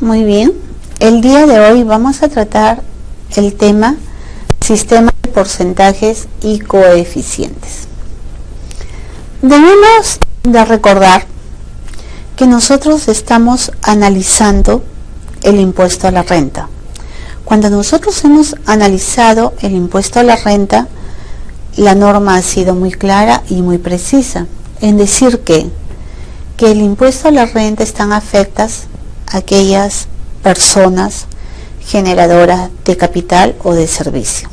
Muy bien. El día de hoy vamos a tratar el tema sistema de porcentajes y coeficientes. Debemos de recordar que nosotros estamos analizando el impuesto a la renta. Cuando nosotros hemos analizado el impuesto a la renta, la norma ha sido muy clara y muy precisa en decir que el impuesto a la renta están afectas a aquellas personas generadoras de capital o de servicio.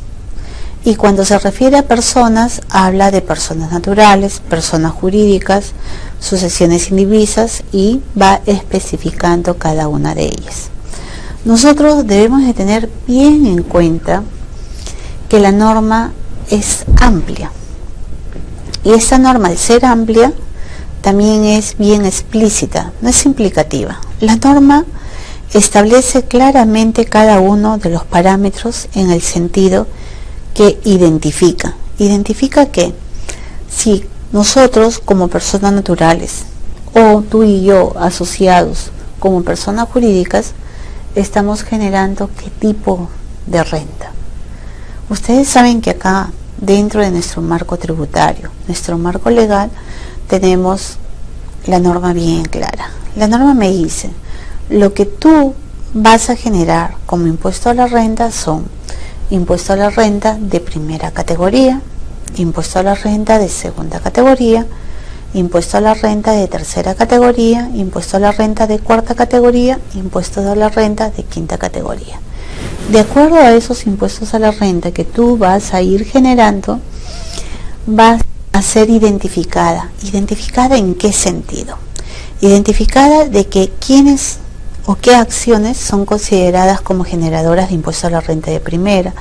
Y cuando se refiere a personas, habla de personas naturales, personas jurídicas, sucesiones indivisas y va especificando cada una de ellas. Nosotros debemos de tener bien en cuenta que la norma es amplia. Y esta norma, al ser amplia, también es bien explícita, no es implicativa. La norma establece claramente cada uno de los parámetros en el sentido que identifica. Identifica que si nosotros como personas naturales o tú y yo asociados como personas jurídicas estamos generando qué tipo de renta. Ustedes saben que acá dentro de nuestro marco tributario, nuestro marco legal, tenemos la norma bien clara. La norma me dice, lo que tú vas a generar como impuesto a la renta son impuesto a la renta de primera categoría, impuesto a la renta de segunda categoría, impuesto a la renta de tercera categoría, impuesto a la renta de cuarta categoría, impuesto a la renta de quinta categoría. De acuerdo a esos impuestos a la renta que tú vas a ir generando, vas a ser identificada. ¿Identificada en qué sentido? Identificada de que quiénes o qué acciones son consideradas como generadoras de impuesto a la renta de primera,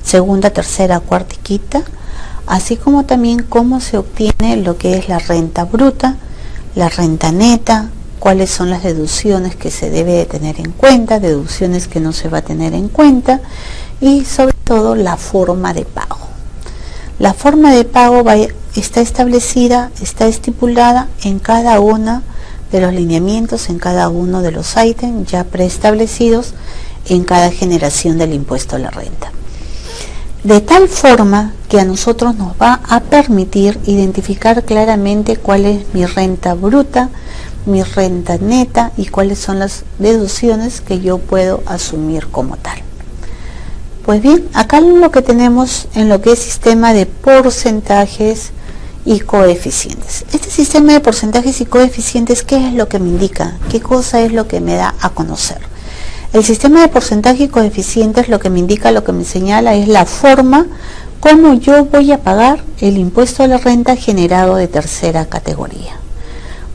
segunda, tercera, cuarta y quinta, así como también cómo se obtiene lo que es la renta bruta, la renta neta, cuáles son las deducciones que se debe de tener en cuenta, deducciones que no se va a tener en cuenta y sobre todo la forma de pago. La forma de pago está establecida, está estipulada en cada una de los lineamientos, en cada uno de los ítems ya preestablecidos en cada generación del impuesto a la renta. De tal forma que a nosotros nos va a permitir identificar claramente cuál es mi renta bruta, mi renta neta y cuáles son las deducciones que yo puedo asumir como tal. Pues bien, acá lo que tenemos en lo que es sistema de porcentajes y coeficientes. Este sistema de porcentajes y coeficientes, ¿qué es lo que me indica? ¿Qué cosa es lo que me da a conocer? El sistema de porcentaje y coeficientes lo que me indica, lo que me señala es la forma como yo voy a pagar el impuesto a la renta generado de tercera categoría.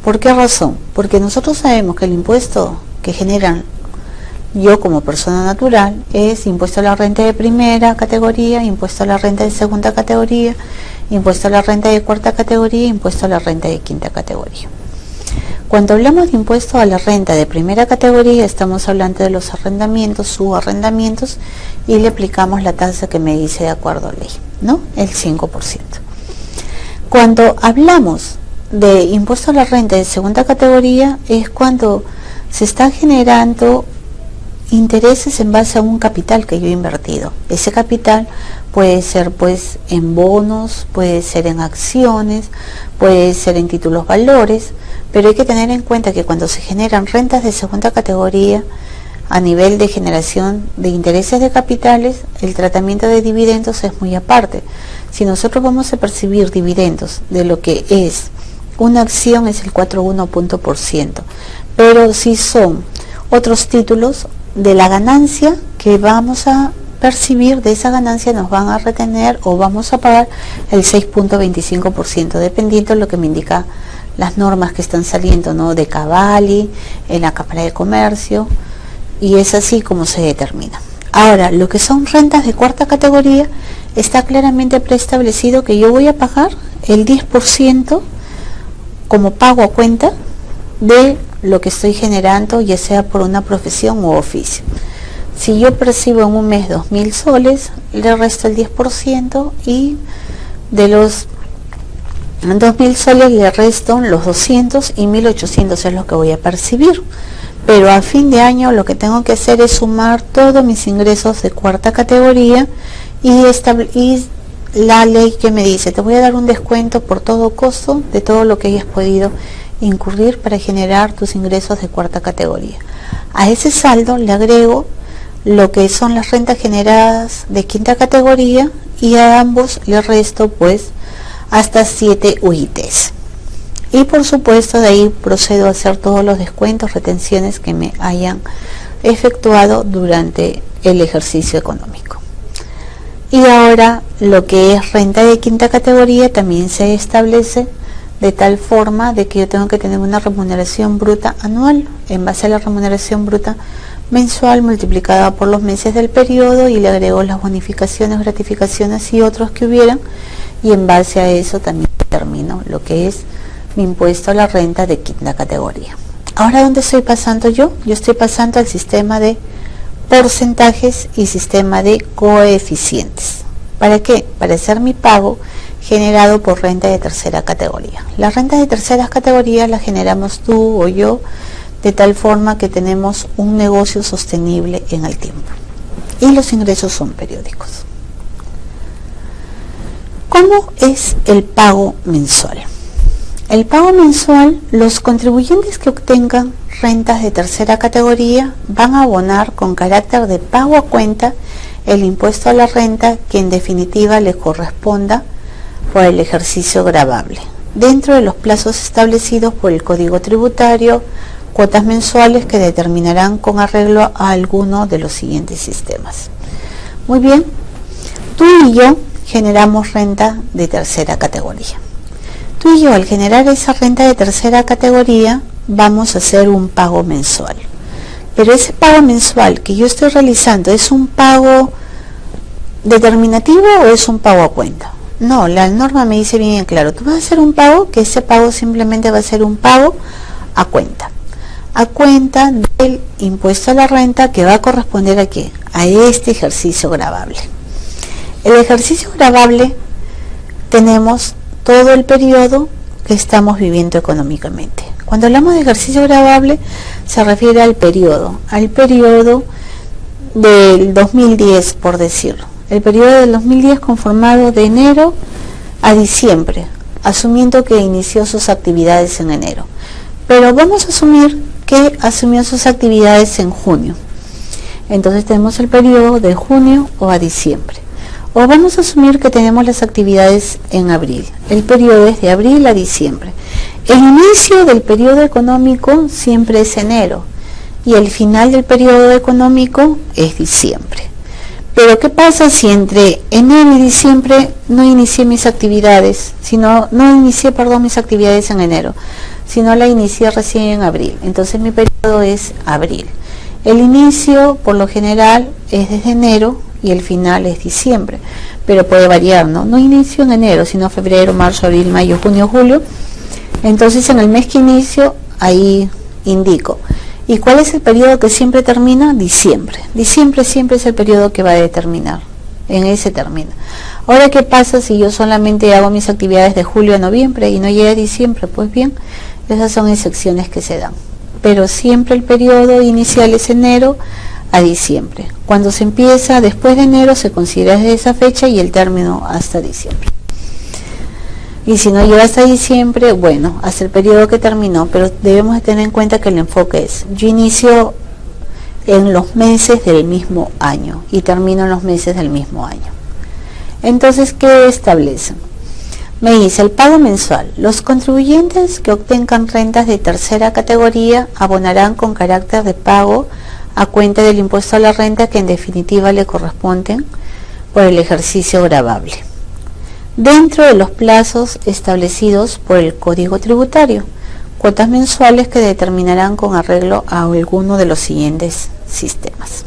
¿Por qué razón? Porque nosotros sabemos que el impuesto que generan yo como persona natural es impuesto a la renta de primera categoría, impuesto a la renta de segunda categoría, impuesto a la renta de cuarta categoría, impuesto a la renta de quinta categoría. Cuando hablamos de impuesto a la renta de primera categoría, estamos hablando de los arrendamientos, subarrendamientos, y le aplicamos la tasa que me dice de acuerdo a ley, ¿no? El 5%. Cuando hablamos de impuesto a la renta de segunda categoría, es cuando se está generando intereses en base a un capital que yo he invertido. Ese capital puede ser pues en bonos, puede ser en acciones, puede ser en títulos valores, pero hay que tener en cuenta que cuando se generan rentas de segunda categoría a nivel de generación de intereses de capitales, el tratamiento de dividendos es muy aparte. Si nosotros vamos a percibir dividendos de lo que es una acción, es el 4,1%, pero si son otros títulos, de la ganancia que vamos a percibir, de esa ganancia nos van a retener o vamos a pagar el 6,25%, dependiendo de lo que me indica las normas que están saliendo, ¿no? De Cavalli, en la Cámara de Comercio, y es así como se determina. Ahora, lo que son rentas de cuarta categoría, está claramente preestablecido que yo voy a pagar el 10% como pago a cuenta de lo que estoy generando, ya sea por una profesión u oficio. Si yo percibo en un mes 2.000 soles, le resto el 10% y de los 2.000 soles le resto los 200 y 1.800 es lo que voy a percibir. pero a fin de año lo que tengo que hacer es sumar todos mis ingresos de cuarta categoría y la ley que me dice, te voy a dar un descuento por todo costo de todo lo que hayas podido incurrir para generar tus ingresos de cuarta categoría. A ese saldo le agrego lo que son las rentas generadas de quinta categoría y a ambos le resto pues hasta 7 UITs. Y por supuesto de ahí procedo a hacer todos los descuentos, retenciones que me hayan efectuado durante el ejercicio económico. Y ahora lo que es renta de quinta categoría también se establece de tal forma de que yo tengo que tener una remuneración bruta anual en base a la remuneración bruta mensual multiplicada por los meses del periodo y le agrego las bonificaciones, gratificaciones y otros que hubieran, y en base a eso también determino lo que es mi impuesto a la renta de quinta categoría. Ahora, ¿dónde estoy pasando yo? Yo estoy pasando al sistema de porcentajes y sistema de coeficientes. ¿Para qué? Para hacer mi pago generado por renta de tercera categoría. Las rentas de tercera categoría las generamos tú o yo de tal forma que tenemos un negocio sostenible en el tiempo y los ingresos son periódicos. ¿Cómo es el pago mensual? El pago mensual, los contribuyentes que obtengan rentas de tercera categoría van a abonar con carácter de pago a cuenta el impuesto a la renta que en definitiva les corresponda por el ejercicio gravable, dentro de los plazos establecidos por el Código Tributario, cuotas mensuales que determinarán con arreglo a alguno de los siguientes sistemas. Muy bien, tú y yo generamos renta de tercera categoría. Tú y yo al generar esa renta de tercera categoría vamos a hacer un pago mensual. Pero ese pago mensual que yo estoy realizando, ¿es un pago determinativo o es un pago a cuenta? No, la norma me dice bien claro, tú vas a hacer un pago, que ese pago simplemente va a ser un pago a cuenta del impuesto a la renta que va a corresponder a ¿qué? A este ejercicio gravable. El ejercicio gravable tenemos todo el periodo que estamos viviendo económicamente. Cuando hablamos de ejercicio gravable se refiere al periodo del 2010, por decirlo. El periodo del 2010 conformado de enero a diciembre, asumiendo que inició sus actividades en enero. Pero vamos a asumir que asumió sus actividades en junio. Entonces tenemos el periodo de junio o a diciembre. O vamos a asumir que tenemos las actividades en abril. El periodo es de abril a diciembre. El inicio del periodo económico siempre es enero y el final del periodo económico es diciembre. Pero ¿qué pasa si entre enero y diciembre no inicié mis actividades, mis actividades en enero, sino la inicié recién en abril? Entonces mi periodo es abril. El inicio por lo general es desde enero y el final es diciembre, pero puede variar, ¿no? No inicio en enero, sino febrero, marzo, abril, mayo, junio, julio. Entonces en el mes que inicio, ahí indico. ¿Y cuál es el periodo que siempre termina? Diciembre. Diciembre siempre es el periodo que va a determinar. En ese termina. Ahora, ¿qué pasa si yo solamente hago mis actividades de julio a noviembre y no llega a diciembre? Pues bien, esas son excepciones que se dan. Pero siempre el periodo inicial es enero a diciembre. Cuando se empieza después de enero se considera desde esa fecha y el término hasta diciembre. Y si no llega hasta diciembre, bueno, hasta el periodo que terminó, pero debemos de tener en cuenta que el enfoque es, yo inicio en los meses del mismo año y termino en los meses del mismo año. Entonces, ¿qué establecen? Me dice el pago mensual. Los contribuyentes que obtengan rentas de tercera categoría abonarán con carácter de pago a cuenta del impuesto a la renta que en definitiva le corresponden por el ejercicio gravable, dentro de los plazos establecidos por el Código Tributario, cuotas mensuales que determinarán con arreglo a alguno de los siguientes sistemas.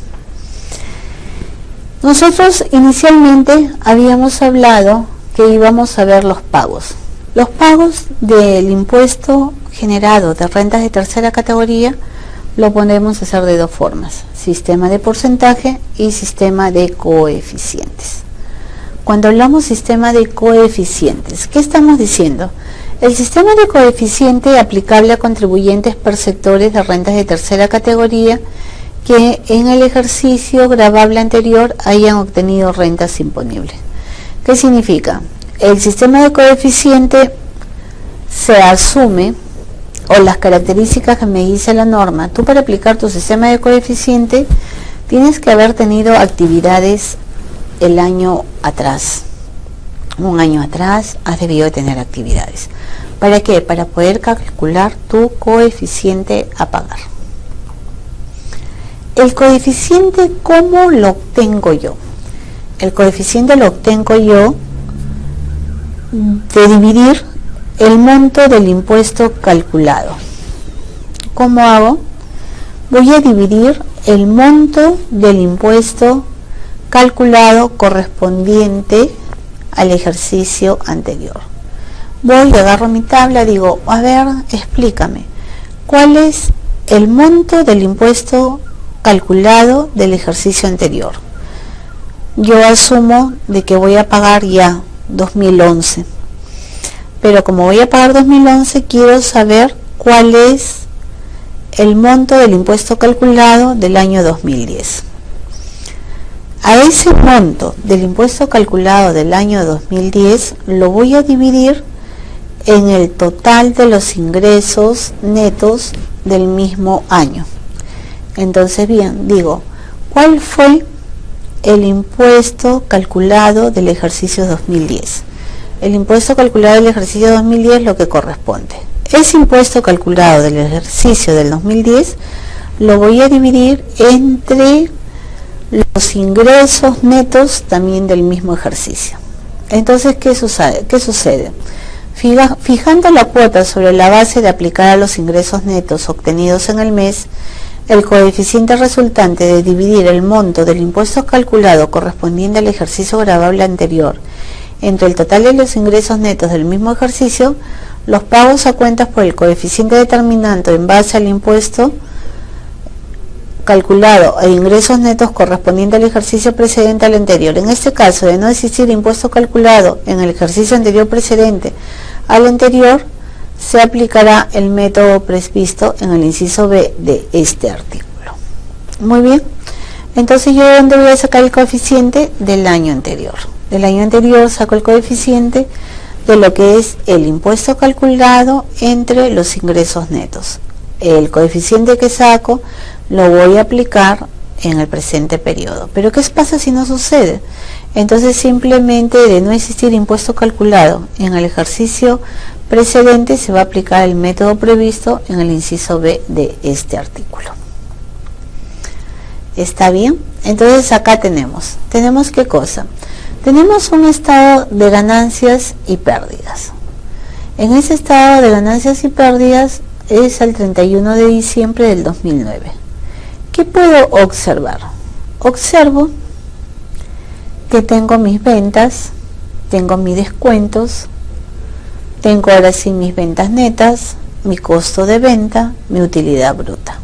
Nosotros inicialmente habíamos hablado que íbamos a ver los pagos. Los pagos del impuesto generado de rentas de tercera categoría lo podemos hacer de dos formas, sistema de porcentaje y sistema de coeficientes. Cuando hablamos sistema de coeficientes, ¿qué estamos diciendo? El sistema de coeficiente aplicable a contribuyentes perceptores de rentas de tercera categoría que en el ejercicio gravable anterior hayan obtenido rentas imponibles. ¿Qué significa? El sistema de coeficiente se asume, o las características que me dice la norma, tú para aplicar tu sistema de coeficiente tienes que haber tenido actividades el año atrás. Un año atrás has debido tener actividades. ¿Para qué? Para poder calcular tu coeficiente a pagar. El coeficiente, ¿cómo lo obtengo yo? El coeficiente lo obtengo yo de dividir el monto del impuesto calculado. ¿Cómo hago? Voy a dividir el monto del impuesto calculado correspondiente al ejercicio anterior. Voy, agarro mi tabla, digo, a ver, explícame, ¿cuál es el monto del impuesto calculado del ejercicio anterior? Yo asumo de que voy a pagar ya 2011, pero como voy a pagar 2011, quiero saber cuál es el monto del impuesto calculado del año 2010. A ese monto del impuesto calculado del año 2010 lo voy a dividir en el total de los ingresos netos del mismo año. Entonces, bien, digo, ¿cuál fue el impuesto calculado del ejercicio 2010? El impuesto calculado del ejercicio 2010 lo que corresponde. Ese impuesto calculado del ejercicio del 2010 lo voy a dividir entre los ingresos netos también del mismo ejercicio. Entonces, ¿qué sucede? Fijando la cuota sobre la base de aplicar a los ingresos netos obtenidos en el mes, el coeficiente resultante de dividir el monto del impuesto calculado correspondiente al ejercicio gravable anterior entre el total de los ingresos netos del mismo ejercicio, los pagos a cuentas por el coeficiente determinante en base al impuesto calculado e ingresos netos correspondiente al ejercicio precedente al anterior. En este caso, de no existir impuesto calculado en el ejercicio anterior precedente al anterior, se aplicará el método previsto en el inciso B de este artículo. Muy bien, entonces yo ¿de dónde voy a sacar el coeficiente? Del año anterior. Del año anterior saco el coeficiente de lo que es el impuesto calculado entre los ingresos netos. El coeficiente que saco lo voy a aplicar en el presente periodo. Pero ¿qué pasa si no sucede? Entonces simplemente de no existir impuesto calculado en el ejercicio precedente se va a aplicar el método previsto en el inciso B de este artículo. ¿Está bien? Entonces acá tenemos ¿qué cosa? Tenemos un estado de ganancias y pérdidas. En ese estado de ganancias y pérdidas es el 31 de diciembre del 2009. ¿Qué puedo observar? Observo que tengo mis ventas, tengo mis descuentos, tengo ahora sí mis ventas netas, mi costo de venta, mi utilidad bruta.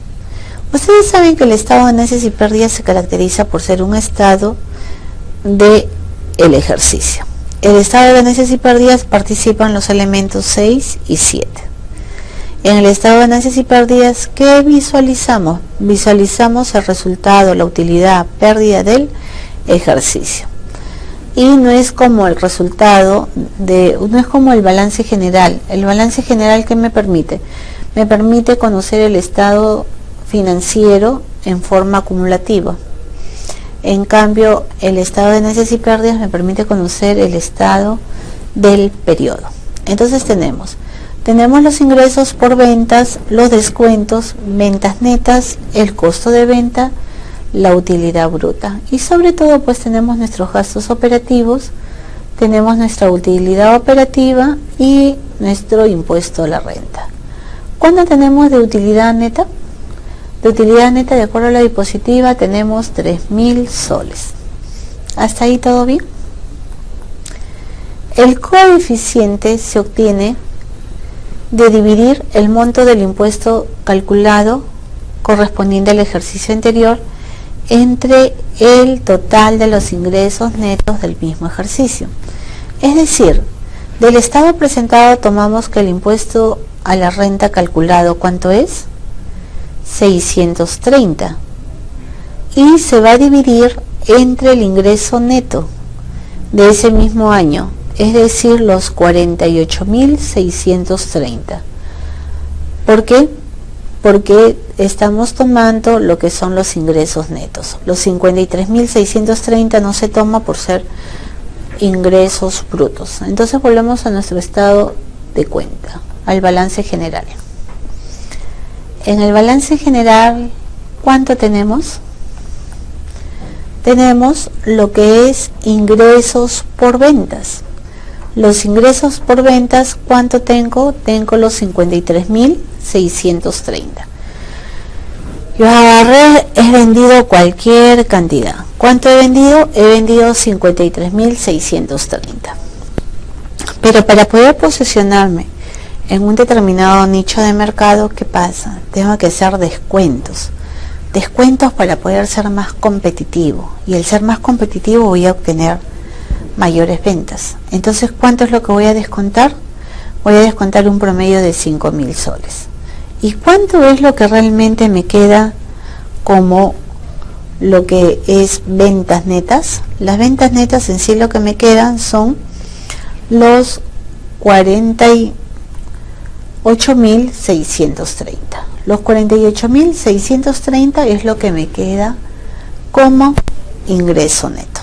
Ustedes saben que el estado de ganancias y pérdidas se caracteriza por ser un estado de el ejercicio. El estado de ganancias y pérdidas participan los elementos 6 y 7. En el estado de ganancias y pérdidas, ¿qué visualizamos? Visualizamos el resultado, la utilidad, pérdida del ejercicio. Y no es como el resultado no es como el balance general. El balance general, ¿qué me permite? Me permite conocer el estado financiero en forma acumulativa. En cambio, el estado de ganancias y pérdidas me permite conocer el estado del periodo. Entonces tenemos los ingresos por ventas, los descuentos, ventas netas, el costo de venta, la utilidad bruta. Y sobre todo pues tenemos nuestros gastos operativos, tenemos nuestra utilidad operativa y nuestro impuesto a la renta. ¿Cuándo tenemos de utilidad neta? De utilidad neta, de acuerdo a la dispositiva, tenemos 3.000 soles. ¿Hasta ahí todo bien? El coeficiente se obtiene de dividir el monto del impuesto calculado correspondiente al ejercicio anterior entre el total de los ingresos netos del mismo ejercicio. Es decir, Del estado presentado tomamos que el impuesto a la renta calculado, ¿cuánto es? 630. Y se va a dividir entre el ingreso neto de ese mismo año, es decir, los 48.630. ¿Por qué? Porque estamos tomando lo que son los ingresos netos. Los 53.630 no se toma por ser ingresos brutos. Entonces volvemos a nuestro estado de cuenta, al balance general. En el balance general, ¿cuánto tenemos? Tenemos lo que es ingresos por ventas. Los ingresos por ventas, ¿cuánto tengo? Tengo los 53.630. Yo agarré, he vendido cualquier cantidad. ¿Cuánto he vendido? He vendido 53.630. Pero para poder posicionarme en un determinado nicho de mercado, ¿qué pasa? Tengo que hacer descuentos. Descuentos para poder ser más competitivo. Y al ser más competitivo voy a obtener mayores ventas. Entonces, ¿cuánto es lo que voy a descontar? Voy a descontar un promedio de 5.000 soles. ¿Y cuánto es lo que realmente me queda como lo que es ventas netas? Las ventas netas en sí lo que me quedan son los 48.630. Los 48.630 es lo que me queda como ingreso neto.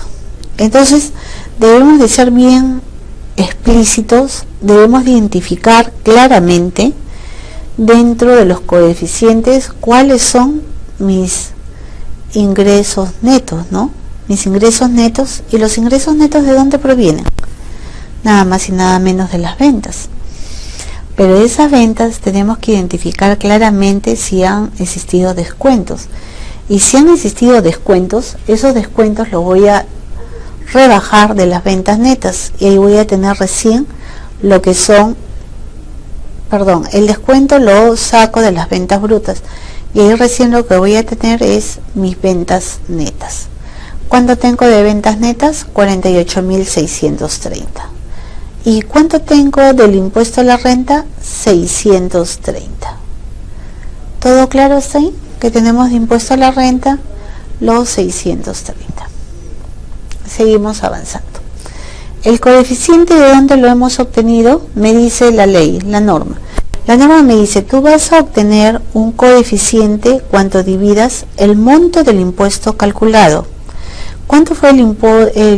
Entonces, debemos de ser bien explícitos, debemos de identificar claramente dentro de los coeficientes cuáles son mis ingresos netos, ¿no? Mis ingresos netos. ¿Y los ingresos netos de dónde provienen? Nada más y nada menos de las ventas. Pero de esas ventas tenemos que identificar claramente si han existido descuentos. Y si han existido descuentos, esos descuentos los voy a rebajar de las ventas netas y ahí voy a tener recién lo que son, el descuento lo saco de las ventas brutas y ahí recién lo que voy a tener es mis ventas netas. ¿Cuánto tengo de ventas netas? 48.630. ¿Y cuánto tengo del impuesto a la renta? 630. ¿Todo claro hasta ahí? Que tenemos de impuesto a la renta los 630. Seguimos avanzando. El coeficiente, ¿de dónde lo hemos obtenido? Me dice la ley, la norma. La norma me dice, tú vas a obtener un coeficiente cuando dividas el monto del impuesto calculado. ¿Cuánto fue el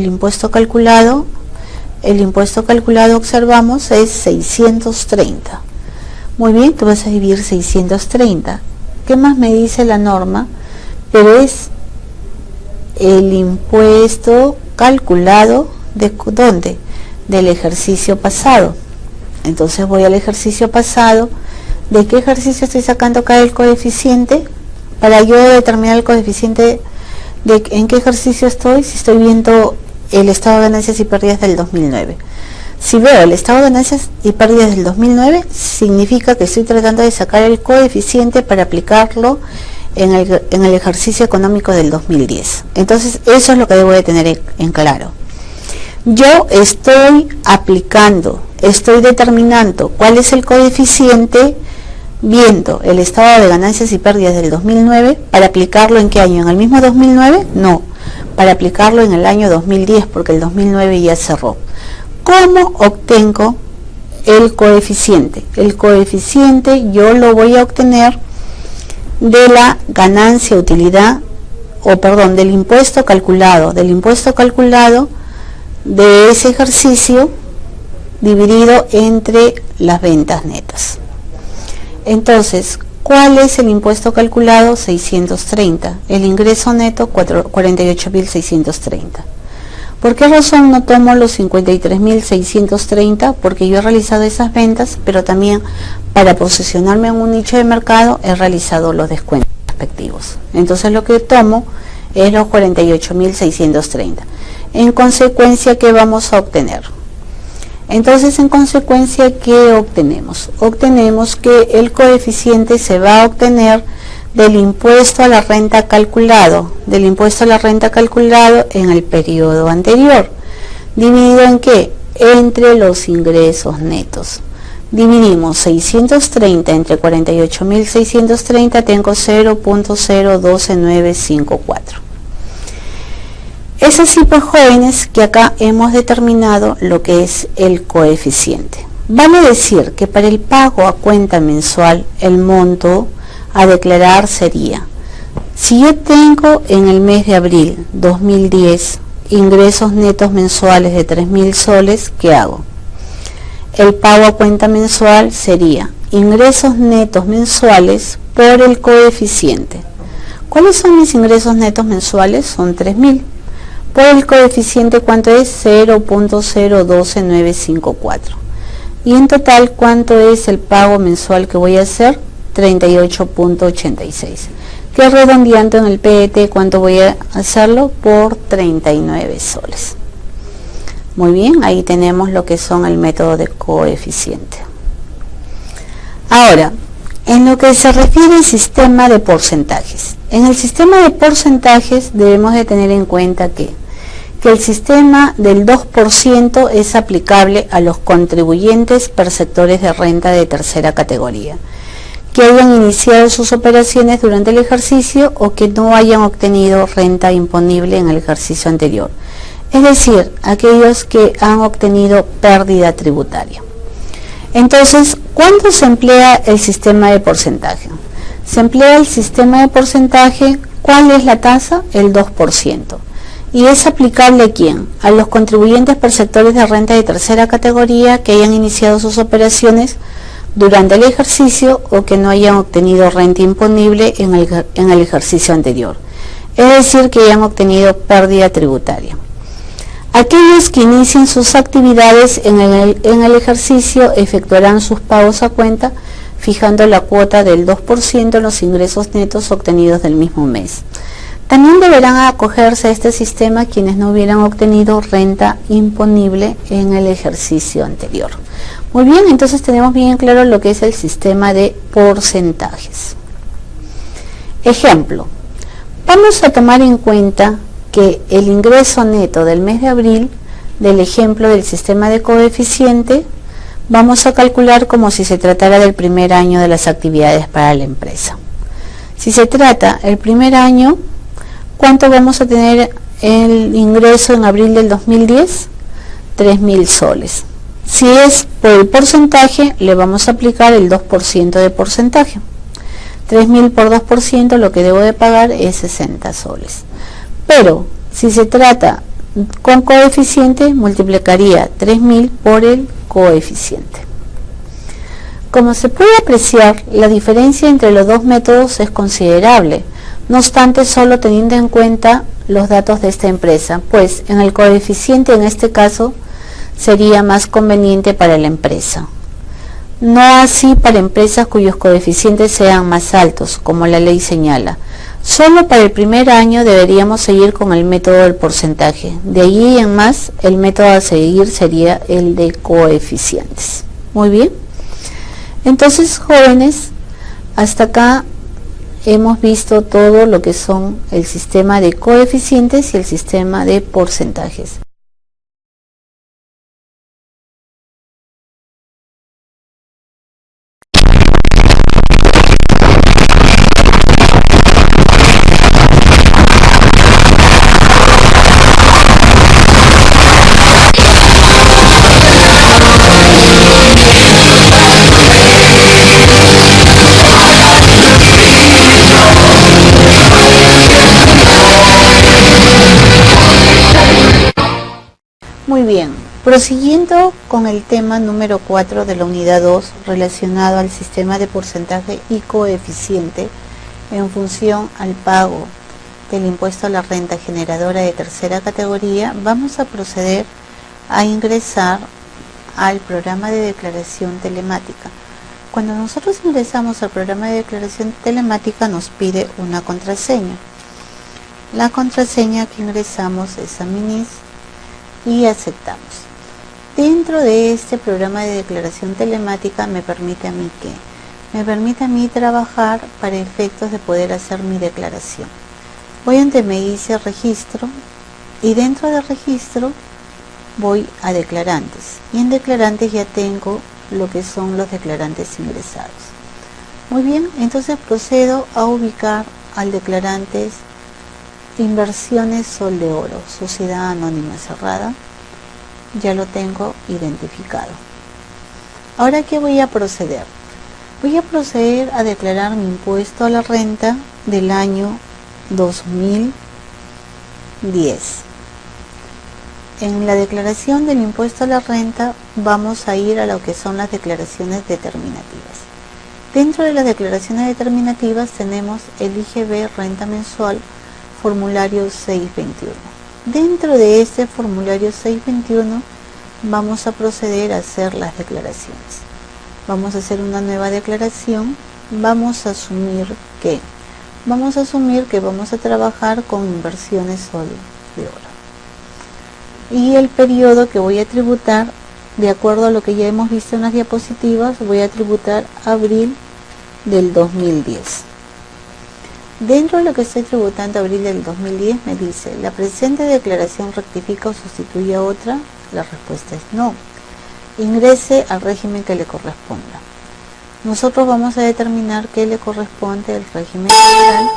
impuesto calculado? El impuesto calculado, observamos, es 630. Muy bien, tú vas a dividir 630. ¿Qué más me dice la norma? Pero es el impuesto calculado de ¿dónde? Del ejercicio pasado. Entonces voy al ejercicio pasado. ¿De qué ejercicio estoy sacando acá el coeficiente? Para yo determinar el coeficiente de en qué ejercicio estoy, si estoy viendo el estado de ganancias y pérdidas del 2009. Si veo el estado de ganancias y pérdidas del 2009, significa que estoy tratando de sacar el coeficiente para aplicarlo en el ejercicio económico del 2010. Entonces eso es lo que debo de tener en claro. Yo estoy aplicando, estoy determinando cuál es el coeficiente viendo el estado de ganancias y pérdidas del 2009 para aplicarlo en qué año, ¿en el mismo 2009? No, para aplicarlo en el año 2010 porque el 2009 ya cerró. ¿Cómo obtengo el coeficiente? El coeficiente yo lo voy a obtener de la ganancia, utilidad, del impuesto calculado, de ese ejercicio dividido entre las ventas netas. Entonces, ¿cuál es el impuesto calculado? 630. El ingreso neto, 48.630. ¿Por qué razón no tomo los 53.630? Porque yo he realizado esas ventas, pero también para posicionarme en un nicho de mercado he realizado los descuentos respectivos. Entonces lo que tomo es los 48.630. En consecuencia, ¿qué vamos a obtener? Entonces, en consecuencia, ¿qué obtenemos? Obtenemos que el coeficiente se va a obtener del impuesto a la renta calculado, en el periodo anterior. ¿Dividido en qué? entre los ingresos netos. Dividimos 630 entre 48.630, tengo 0.012954. Es así, pues, jóvenes, que acá hemos determinado lo que es el coeficiente. Vale decir que para el pago a cuenta mensual, el monto a declarar sería, si yo tengo en el mes de abril 2010 ingresos netos mensuales de 3.000 soles, ¿qué hago? El pago a cuenta mensual sería ingresos netos mensuales por el coeficiente. ¿Cuáles son mis ingresos netos mensuales? Son 3.000. Por el coeficiente, ¿cuánto es? 0.012954. Y en total, ¿cuánto es el pago mensual que voy a hacer? 38.86. Que redondeando en el PET, ¿cuánto voy a hacerlo? Por 39 soles. Muy bien, ahí tenemos lo que son el método de coeficiente. Ahora, en lo que se refiere al sistema de porcentajes. En el sistema de porcentajes debemos de tener en cuenta que el sistema del 2% es aplicable a los contribuyentes perceptores de renta de tercera categoría, que hayan iniciado sus operaciones durante el ejercicio o que no hayan obtenido renta imponible en el ejercicio anterior, es decir, aquellos que han obtenido pérdida tributaria. Entonces, ¿cuándo se emplea el sistema de porcentaje? Se emplea el sistema de porcentaje, ¿cuál es la tasa? El 2%. ¿Y es aplicable a quién? A los contribuyentes perceptores de renta de tercera categoría que hayan iniciado sus operaciones durante el ejercicio o que no hayan obtenido renta imponible en el ejercicio anterior, es decir, que hayan obtenido pérdida tributaria. Aquellos que inicien sus actividades en el ejercicio efectuarán sus pagos a cuenta fijando la cuota del 2% en los ingresos netos obtenidos del mismo mes. También deberán acogerse a este sistema quienes no hubieran obtenido renta imponible en el ejercicio anterior. Muy bien, entonces tenemos bien claro lo que es el sistema de porcentajes. Ejemplo, vamos a tomar en cuenta que el ingreso neto del mes de abril, del ejemplo del sistema de coeficiente, vamos a calcular como si se tratara del primer año de las actividades para la empresa. Si se trata el primer año, ¿cuánto vamos a tener el ingreso en abril del 2010? 3.000 soles. Si es por el porcentaje, le vamos a aplicar el 2% de porcentaje. 3.000 por 2%, lo que debo de pagar es 60 soles. Pero, si se trata con coeficiente, multiplicaría 3.000 por el coeficiente. Como se puede apreciar, la diferencia entre los dos métodos es considerable. No obstante, solo teniendo en cuenta los datos de esta empresa, pues en el coeficiente en este caso sería más conveniente para la empresa. No así para empresas cuyos coeficientes sean más altos, como la ley señala. Solo para el primer año deberíamos seguir con el método del porcentaje. De allí en más, el método a seguir sería el de coeficientes. Muy bien. Entonces, jóvenes, hasta acá hemos visto todo lo que son el sistema de coeficientes y el sistema de porcentajes. Muy bien, prosiguiendo con el tema número 4 de la unidad 2 relacionado al sistema de porcentaje y coeficiente en función al pago del impuesto a la renta generadora de tercera categoría, vamos a proceder a ingresar al programa de declaración telemática. Cuando nosotros ingresamos al programa de declaración telemática nos pide una contraseña. La contraseña que ingresamos es Aminis y aceptamos. Dentro de este programa de declaración telemática me permite a mí trabajar para efectos de poder hacer mi declaración. Voy donde me dice registro y dentro de registro voy a declarantes, y en declarantes ya tengo lo que son los declarantes ingresados. Muy bien, entonces procedo a ubicar al declarantes Inversiones Sol de Oro, Sociedad Anónima Cerrada. Ya lo tengo identificado. Ahora, ¿qué voy a proceder? Voy a proceder a declarar mi impuesto a la renta del año 2010. En la declaración del impuesto a la renta vamos a ir a lo que son las declaraciones determinativas. Dentro de las declaraciones determinativas tenemos el IGB renta mensual, formulario 621. Dentro de este formulario 621 vamos a proceder a hacer las declaraciones. Vamos a hacer una nueva declaración. Vamos a asumir que vamos a trabajar con Inversiones Sol de Oro. Y el periodo que voy a tributar, de acuerdo a lo que ya hemos visto en las diapositivas, voy a tributar abril del 2010. Dentro de lo que estoy tributando abril del 2010 me dice, ¿la presente declaración rectifica o sustituye a otra? La respuesta es no. Ingrese al régimen que le corresponda. Nosotros vamos a determinar qué le corresponde al régimen general,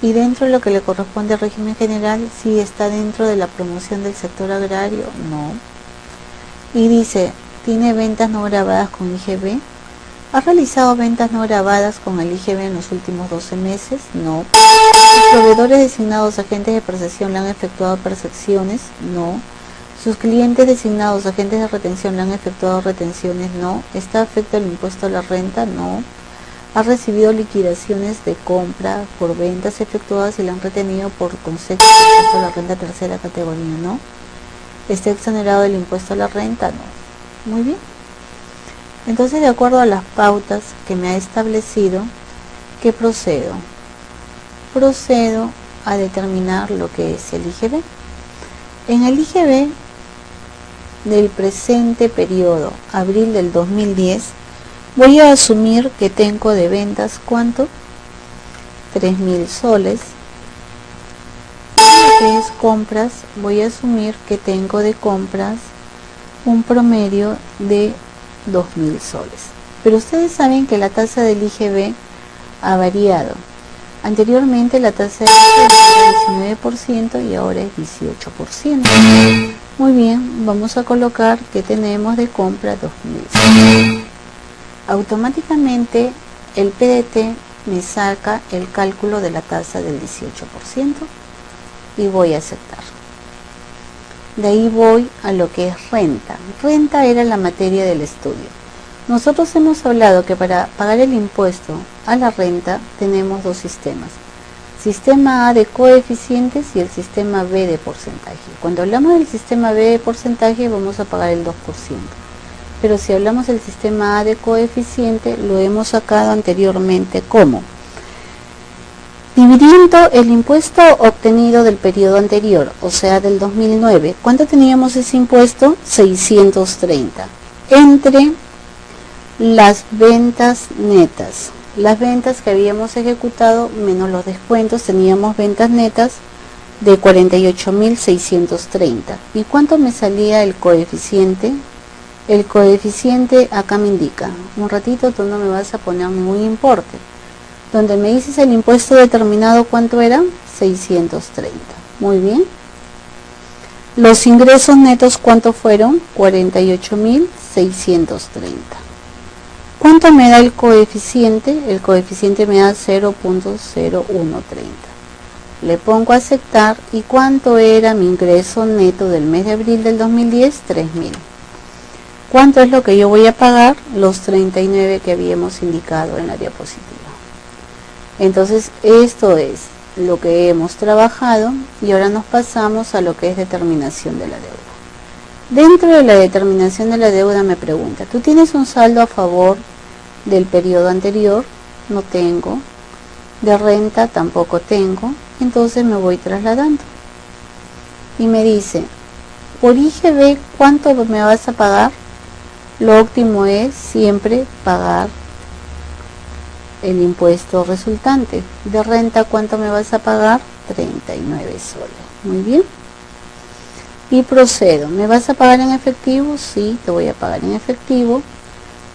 y dentro de lo que le corresponde al régimen general, si está dentro de la promoción del sector agrario, no. Y dice, ¿tiene ventas no grabadas con IGB? ¿Ha realizado ventas no grabadas con el IGB en los últimos 12 meses? No. ¿Los proveedores designados agentes de percepción le han efectuado percepciones? No. ¿Sus clientes designados agentes de retención le han efectuado retenciones? No. ¿Está afecto al impuesto a la renta? No. ¿Ha recibido liquidaciones de compra por ventas efectuadas y le han retenido por concepto del impuesto a la renta tercera categoría? No. ¿Está exonerado del impuesto a la renta? No. Muy bien. Entonces, de acuerdo a las pautas que me ha establecido, ¿qué procedo? Procedo a determinar lo que es el IGB. En el IGB del presente periodo, abril del 2010, voy a asumir que tengo de ventas, ¿cuánto? 3.000 soles. Lo que es compras, voy a asumir que tengo de compras un promedio de 2.000 soles. Pero ustedes saben que la tasa del IGB ha variado. Anteriormente la tasa del IGB era 19% y ahora es 18%. Muy bien, vamos a colocar que tenemos de compra 2.000 soles. Automáticamente el PDT me saca el cálculo de la tasa del 18% y voy a aceptar. De ahí voy a lo que es renta. Renta era la materia del estudio. Nosotros hemos hablado que para pagar el impuesto a la renta tenemos dos sistemas. Sistema A de coeficientes y el sistema B de porcentaje. Cuando hablamos del sistema B de porcentaje vamos a pagar el 2%. Pero si hablamos del sistema A de coeficiente, lo hemos sacado anteriormente como dividiendo el impuesto obtenido del periodo anterior, o sea del 2009. ¿Cuánto teníamos ese impuesto? 630. Entre las ventas netas. Las ventas que habíamos ejecutado menos los descuentos, teníamos ventas netas de 48.630. ¿Y cuánto me salía el coeficiente? El coeficiente acá me indica. Un ratito tú no me vas a poner ningún importe. Donde me dices el impuesto determinado, ¿cuánto era? 630. Muy bien. Los ingresos netos, ¿cuánto fueron? 48.630. ¿Cuánto me da el coeficiente? El coeficiente me da 0.0130. Le pongo a aceptar. ¿Y cuánto era mi ingreso neto del mes de abril del 2010? 3.000. ¿Cuánto es lo que yo voy a pagar? Los 39 que habíamos indicado en la diapositiva. Entonces, esto es lo que hemos trabajado y ahora nos pasamos a lo que es determinación de la deuda. Dentro de la determinación de la deuda me pregunta, ¿tú tienes un saldo a favor del periodo anterior? No tengo. De renta tampoco tengo. Entonces me voy trasladando. Y me dice, por IGB, ¿cuánto me vas a pagar? Lo óptimo es siempre pagar el impuesto resultante. De renta, ¿cuánto me vas a pagar? 39 soles. Muy bien. y procedo. ¿Me vas a pagar en efectivo? Sí, te voy a pagar en efectivo.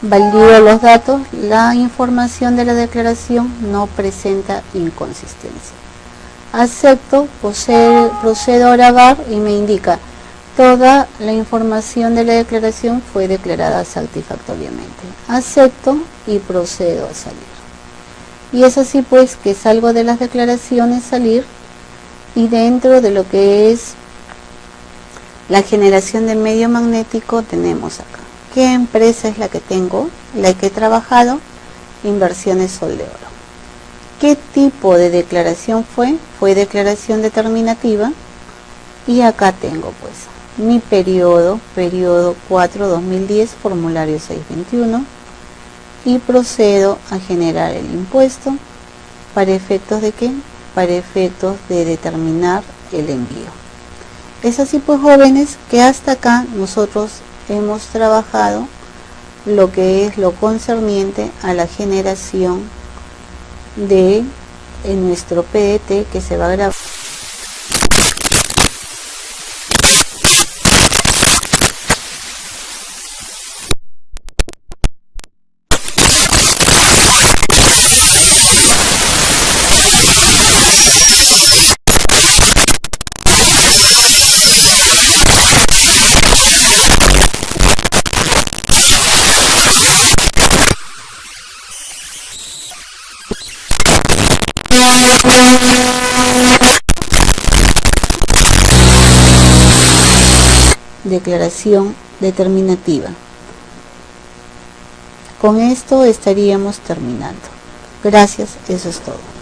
Valido los datos. La información de la declaración no presenta inconsistencia. Acepto, procedo a grabar y me indica toda la información de la declaración fue declarada satisfactoriamente. Acepto y procedo a salir. Y es así pues que salgo de las declaraciones, salir, y dentro de lo que es la generación de medio magnético tenemos acá. ¿Qué empresa es la que tengo? La que he trabajado, Inversiones Sol de Oro. ¿Qué tipo de declaración fue? Fue declaración determinativa. Y acá tengo pues mi periodo 4-2010, formulario 621. Y procedo a generar el impuesto. ¿Para efectos de qué? Para efectos de determinar el envío. Es así pues, jóvenes, que hasta acá nosotros hemos trabajado lo que es lo concerniente a la generación de nuestro PDT que se va a grabar. Declaración determinativa. Con esto estaríamos terminando. Gracias, eso es todo.